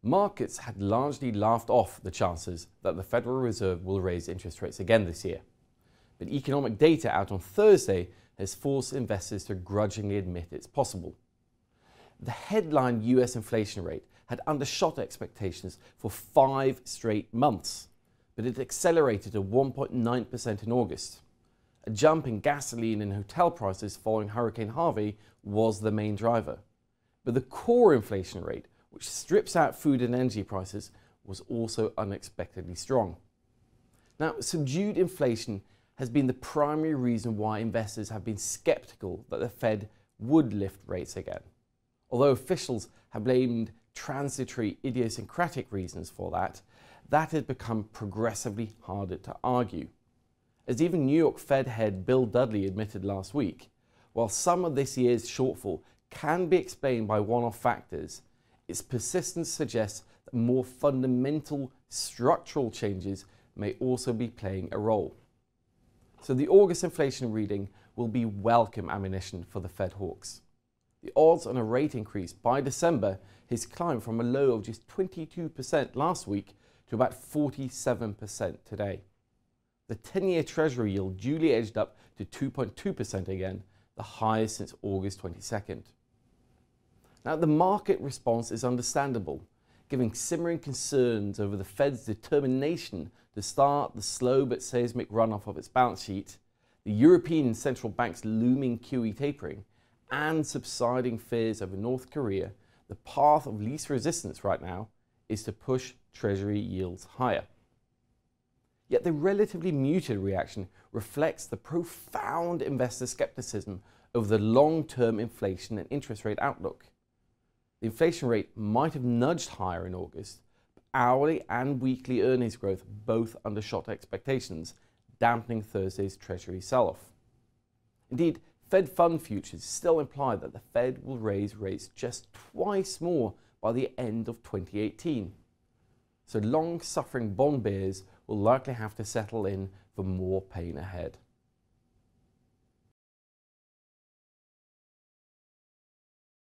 Markets had largely laughed off the chances that the Federal Reserve will raise interest rates again this year. But economic data out on Thursday has forced investors to grudgingly admit it's possible. The headline US inflation rate had undershot expectations for 5 straight months, but it accelerated to 1.9% in August. A jump in gasoline and hotel prices following Hurricane Harvey was the main driver. But the core inflation rate, which strips out food and energy prices, was also unexpectedly strong. Now, subdued inflation has been the primary reason why investors have been skeptical that the Fed would lift rates again. Although officials have blamed transitory idiosyncratic reasons for that, that has become progressively harder to argue. As even New York Fed head Bill Dudley admitted last week, while some of this year's shortfall can be explained by one-off factors, its persistence suggests that more fundamental structural changes may also be playing a role. So the August inflation reading will be welcome ammunition for the Fed hawks. The odds on a rate increase by December has climbed from a low of just 22% last week to about 47% today. The 10-year Treasury yield duly edged up to 2.2% again, the highest since August 22nd. Now, the market response is understandable, given simmering concerns over the Fed's determination to start the slow but seismic runoff of its balance sheet, the European Central Bank's looming QE tapering, and subsiding fears over North Korea. The path of least resistance right now is to push Treasury yields higher. Yet the relatively muted reaction reflects the profound investor skepticism over the long-term inflation and interest rate outlook. The inflation rate might have nudged higher in August, but hourly and weekly earnings growth both undershot expectations, dampening Thursday's Treasury sell-off. Indeed, Fed fund futures still imply that the Fed will raise rates just twice more by the end of 2018. So long-suffering bond bears will likely have to settle in for more pain ahead.